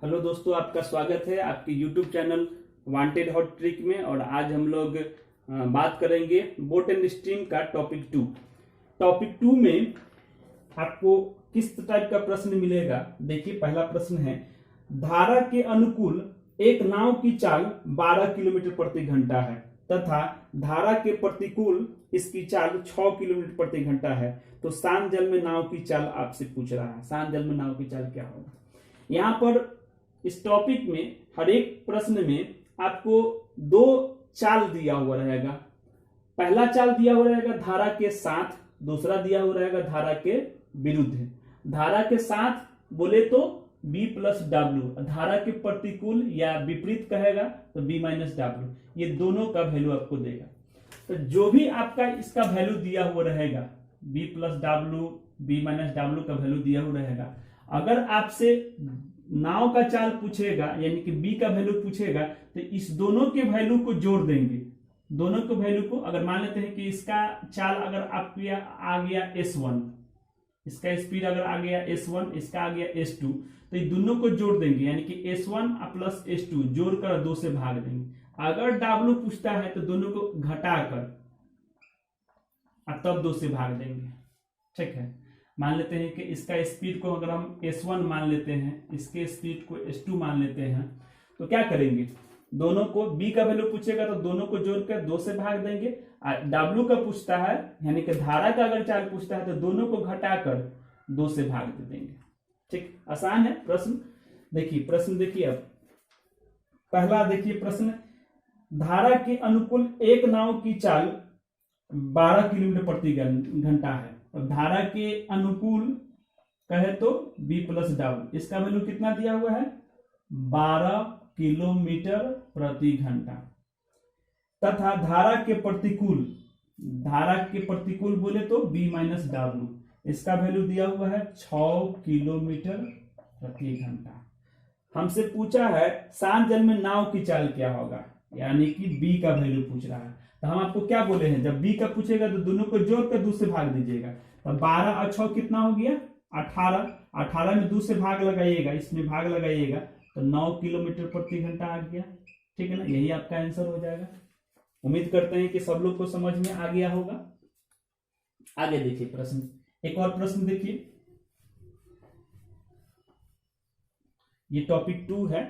Hello दोस्तों, आपका स्वागत है आपके YouTube channel wanted hot trick में। और आज हम लोग बात करेंगे बोट एंड स्ट्रीम का टॉपिक 2। टॉपिक 2 में आपको किस टाइप का प्रश्न मिलेगा। देखिए, पहला प्रश्न है, धारा के अनुकूल एक नाव की चाल 12 किलोमीटर प्रति घंटा है तथा धारा के प्रतिकूल इसकी चाल 6 किलोमीटर प्रति घंटा है, तो शांत जल में नाव की चाल आपसे पूछ रहा है। शांत जल में नाव की चाल क्या होगा। यहाँ पर इस टॉपिक में हर एक प्रश्न में आपको दो चाल दिया हुआ रहेगा। पहला चाल दिया हुआ रहेगा धारा के साथ, दूसरा दिया हुआ रहेगा धारा के विरुद्ध। धारा के साथ बोले तो B प्लस डब्ल्यू, धारा के प्रतिकूल या विपरीत कहेगा तो B माइनस डब्ल्यू, ये दोनों का वैल्यू आपको देगा। तो जो भी आपका इसका वैल्यू दिया हुआ रहेगा, B plus W, B minus W का वैल्यू दिया हुआ रहेगा, अगर आपसे नाव का चाल पूछेगा यानी कि B का वैल्यू पूछेगा तो इस दोनों के वैल्यू को जोड़ देंगे। दोनों के वैल्यू को अगर मान लेते हैं कि इसका चाल अगर आपको आ गया S1, इसका स्पीड अगर आ गया S1, इसका आ गया S2, तो ये दोनों को जोड़ देंगे यानी कि S1 प्लस S2 जोड़कर 2 से भाग देंगे। अगर W पूछता है तो दोनों को घटाकर तब 2 से भाग देंगे। ठीक है, मान लेते हैं कि इसका स्पीड को अगर हम S1 मान लेते हैं, इसके स्पीड को S2 मान लेते हैं, तो क्या करेंगे, दोनों को B का वैल्यू पूछेगा तो दोनों को जोड़कर 2 से भाग देंगे। W का पूछता है यानी कि धारा का अगर चाल पूछता है तो दोनों को घटाकर 2 से भाग दे देंगे। ठीक, आसान है प्रश्न। देखिए प्रश्न, देखिए अब पहला देखिए प्रश्न, धारा के अनुकूल एक नाव की चाल 12 किलोमीटर प्रति घंटा है। और धारा के अनुकूल कहे तो B प्लस डब्ल्यू, इसका वैल्यू कितना दिया हुआ है 12 किलोमीटर प्रति घंटा, तथा धारा के प्रतिकूल, धारा के प्रतिकूल बोले तो B माइनस डब्ल्यू, इसका वैल्यू दिया हुआ है 6 किलोमीटर प्रति घंटा। हमसे पूछा है शांत जल में नाव की चाल क्या होगा, यानी कि B का वैल्यू पूछ रहा है। तो हम आपको क्या बोले हैं, जब B का पूछेगा तो दोनों को जोड़कर 2 से भाग दीजिएगा। तो 12 और 6 कितना हो गया 18, 18 में 2 से भाग लगाइएगा, इसमें भाग लगाइएगा तो 9 किलोमीटर प्रति घंटा आ गया। ठीक है ना, यही आपका आंसर हो जाएगा। उम्मीद करते हैं कि सब लोग को समझ में आ गया होगा। आगे देखिए प्रश्न, एक और प्रश्न देखिए, ये टॉपिक 2 है।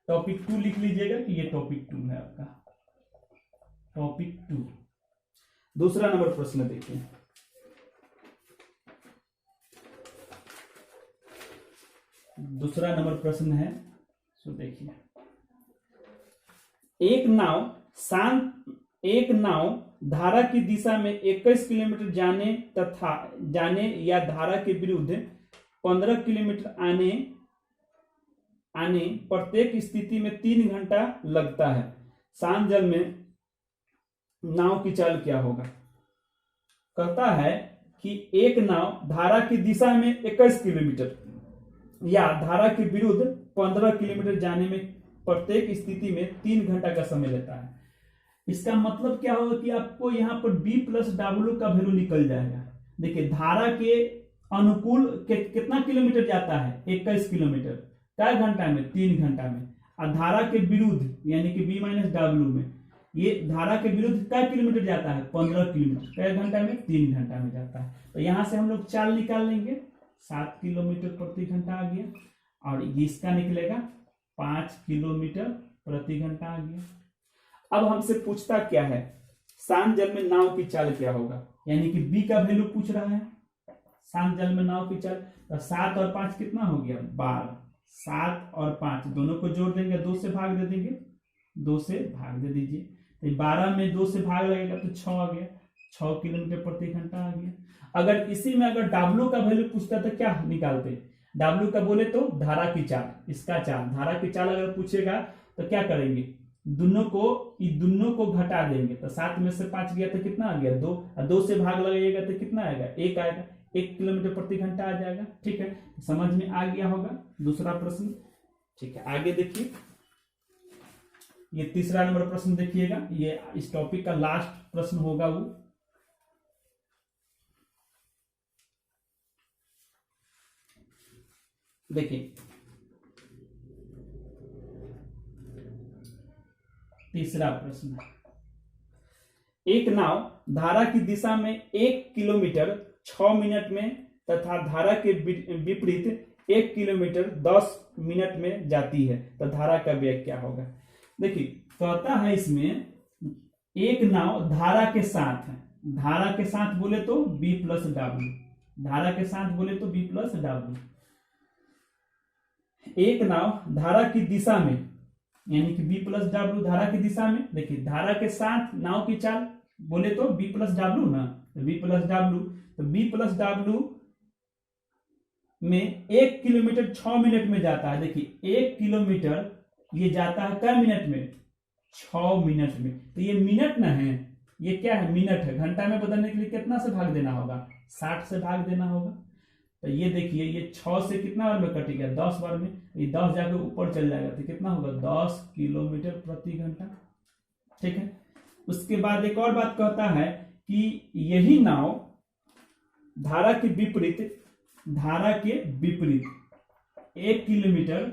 टॉपिक 2 लिख लीजिएगा कि ये टॉपिक 2 है आपका, टॉपिक 2। दूसरा नंबर प्रश्न देखिए, दूसरा नंबर प्रश्न है। सो देखिए, एक नाव धारा की दिशा में 21 किलोमीटर जाने या धारा के विरुद्ध 15 किलोमीटर आने प्रत्येक स्थिति में 3 घंटा लगता है। शांत जल में नाव की चाल क्या होगा। कहता है कि एक नाव धारा की दिशा में 21 किलोमीटर या धारा के विरुद्ध 15 किलोमीटर जाने में प्रत्येक स्थिति में 3 घंटा का समय लेता है। इसका मतलब क्या होगा कि आपको यहां पर B प्लस डब्ल्यू का वैल्यू निकल जाएगा। देखिए, धारा के अनुकूल कितना किलोमीटर जाता है 21 किलोमीटर, क्या घंटा में 3 घंटा में। और धारा के विरुद्ध यानी कि B माइनस डब्ल्यू में, ये धारा के विरुद्ध क्या किलोमीटर जाता है 15 किलोमीटर, क्या घंटा में 3 घंटा में जाता है। तो यहां से हम लोग चाल निकाल लेंगे, 7 किलोमीटर प्रति घंटा आ गया, और इसका निकलेगा 5 किलोमीटर प्रति घंटा आ गया। अब हमसे पूछता क्या है, शांत जल में नाव की चाल क्या होगा, यानी कि B का वैल्यू पूछ रहा है। शांत जल में नाव की चाल, तो 7 और 5 कितना हो गया 12, 7 और 5 दोनों को जोड़ देंगे, 2 से भाग दे देंगे, 2 से भाग दे दीजिए। तो 12 में 2 से भाग लगेगा तो 6 आ गया, 6 किलोमीटर प्रति घंटा आ गया। अगर इसी में अगर W का वैल्यू पूछता तो क्या निकालते, W का बोले तो धारा की चाल, इसका चाल, धारा की चाल अगर पूछेगा तो क्या करेंगे, दोनों को घटा देंगे। तो 7 में से 5 गया तो कितना आ गया 2, और 2 से भाग लगाइएगा तो कितना आएगा 1 आएगा, 1 किलोमीटर प्रति घंटा आ जाएगा। ठीक है, समझ में आ गया होगा दूसरा प्रश्न। ठीक है, आगे देखिए, ये तीसरा नंबर प्रश्न देखिएगा, ये इस टॉपिक का लास्ट प्रश्न होगा वो। देखिए, तीसरा प्रश्न, एक नाव धारा की दिशा में 1 किलोमीटर 6 मिनट में तथा धारा के विपरीत 1 किलोमीटर 10 मिनट में जाती है, तो धारा का वेग क्या होगा। देखिए कहता है इसमें एक नाव धारा के साथ है, धारा के साथ बोले तो B प्लस डब्ल्यू, धारा के साथ बोले तो B प्लस डब्ल्यू। एक नाव धारा की दिशा में यानी कि B प्लस डब्ल्यू धारा की दिशा में, देखिए धारा के साथ नाव की चाल बोले तो B प्लस डब्ल्यू ना, तो B प्लस डब्ल्यू, तो B प्लस डब्ल्यू में 1 किलोमीटर 6 मिनट में जाता है। देखिए 1 किलोमीटर ये जाता है कै मिनट में, 6 मिनट में, तो ये मिनट ना है, ये क्या है, मिनट है। घंटा में बदलने के लिए कितना से भाग देना होगा, 60 से भाग देना होगा। तो ये देखिए ये 6 से कितना बार में कटेगा, 10 बार में, ये 10 जाके ऊपर चल जाएगा तो कितना होगा, 10 किलोमीटर प्रति घंटा। ठीक है, उसके बाद एक और बात कहता है कि यही नाव धारा के विपरीत 1 किलोमीटर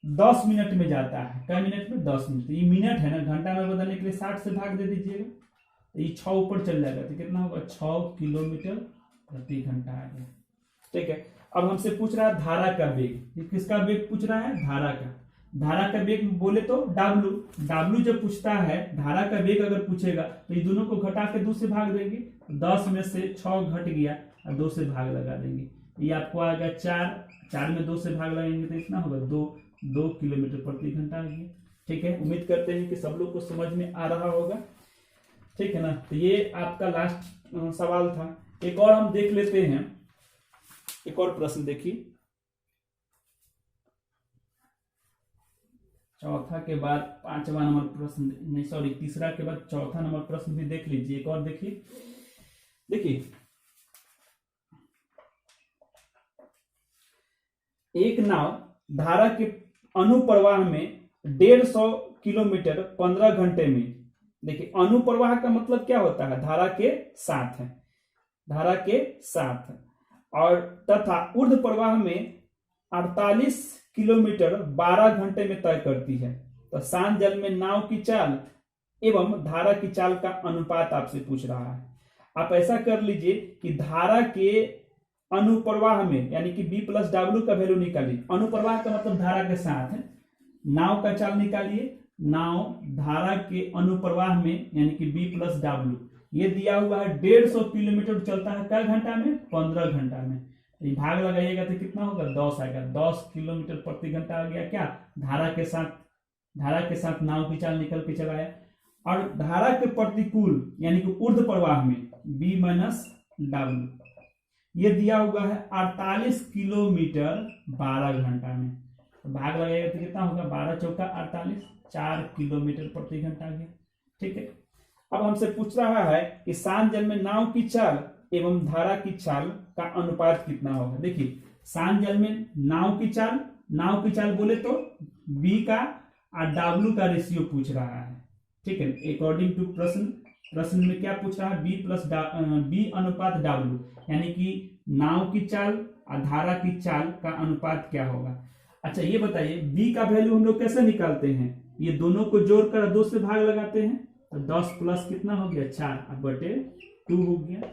10 मिनट में जाता है। कै मिनट में, 10 मिनट। ये मिनट है ना, घंटा में बदलने के लिए 60 से भाग दे दीजिएगा, ये 6 ऊपर चल जाएगा तो कितना होगा, 6 किलोमीटर प्रति घंटा आ गया। ठीक है, अब हमसे पूछ रहा है धारा का वेग, किसका वेग पूछ रहा है, धारा का। धारा का वेग बोले तो डब्ल्यू जब पूछता है, धारा का वेग अगर पूछेगा तो ये दोनों को घटा के 2 से भाग देंगे, 10 में से 6 घट गया और 2 से भाग लगा देंगे, ये आपको आएगा 4 में 2 से भाग लगाएंगे तो इतना होगा 2 किलोमीटर प्रति घंटा आ गया। ठीक है, उम्मीद करते हैं कि सब लोग को समझ में आ रहा होगा। ठीक है ना, तो ये आपका लास्ट सवाल था। एक और हम देख लेते हैं, एक और प्रश्न देखिए, चौथा के बाद 5वां नंबर प्रश्न, नहीं सॉरी, तीसरा के बाद चौथा नंबर प्रश्न भी देख लीजिए। एक और देखिए, एक नाव धारा के अनुप्रवाह में 150 किलोमीटर 15 घंटे में, देखिए अनुप्रवाह का मतलब क्या होता है, धारा के साथ है, धारा के साथ, और तथा ऊर्ध्व प्रवाह में 48 किलोमीटर 12 घंटे में तय करती है। तो शांत जल में नाव की चाल एवं धारा की चाल का अनुपात आपसे पूछ रहा है। आप ऐसा कर लीजिए कि धारा के अनुप्रवाह में यानी कि B प्लस डब्ल्यू का वैल्यू निकालिए, अनुप्रवाह का मतलब धारा के साथ है, नाव का चाल निकालिए, नाव धारा के अनुप्रवाह में यानी कि B प्लस डब्ल्यू, ये दिया हुआ है 150 किलोमीटर चलता है क्या घंटा में, 15 घंटा में, ये भाग लगाइएगा तो कितना होगा, 10 आएगा, 10 किलोमीटर प्रति घंटा आ गया। क्या, धारा के साथ नाव की चाल निकल के चलाया। और धारा के प्रतिकूल यानी कि ऊर्ध्व प्रवाह में B माइनस डब्ल्यू, ये दिया हुआ है 48 किलोमीटर 12 घंटा में, तो भाग लगाएगा तो कितना होगा, 12 चौका 48, 4 किलोमीटर प्रति घंटा आ गया। ठीक है, अब हमसे पूछ रहा है कि शांत जल में नाव की चाल एवं धारा की चाल का अनुपात कितना होगा। देखिए शांत जल में नाव की चाल बोले तो B का और डब्ल्यू का रेशियो पूछ रहा है। ठीक है, अकॉर्डिंग टू प्रश्न में क्या पूछ रहा है, B अनुपात डब्ल्यू, यानी कि नाव की चाल और धारा की चाल का अनुपात क्या होगा। अच्छा ये बताइए B का वैल्यू हम लोग कैसे निकालते हैं, ये दोनों को जोड़कर 2 से भाग लगाते हैं, तो 10 प्लस कितना हो गया, 4 बटे 2 हो गया।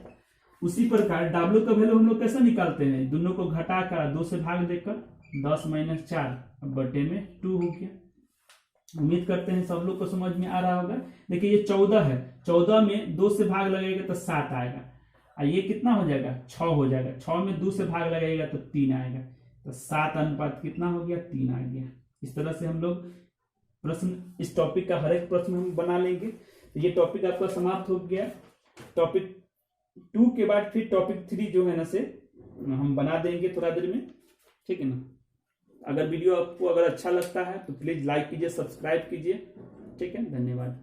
उसी प्रकार W का वैल्यू हम लोग कैसे निकालते हैं, दोनों को घटाकर 2 से भाग देकर 10 माइनस 4 बटे में 2 हो गया। उम्मीद करते हैं सब लोग को समझ में आ रहा होगा। देखिए ये 14 है, 14 में 2 से भाग लगेगा तो 7 आएगा, और ये कितना हो जाएगा, 6 हो जाएगा, 6 में 2 से भाग लगेगा तो 3 आएगा, तो 7 अनुपात कितना हो गया, 3 आ गया। इस तरह से हम लोग प्रश्न, इस टॉपिक का हर एक प्रश्न हम बना लेंगे। तो ये टॉपिक आपका समाप्त हो गया। टॉपिक 2 के बाद फिर टॉपिक 3 जो है ना से हम बना देंगे थोड़ा देर में। ठीक है ना, अगर वीडियो आपको अगर अच्छा लगता है तो प्लीज लाइक कीजिए, सब्सक्राइब कीजिए। ठीक है, धन्यवाद।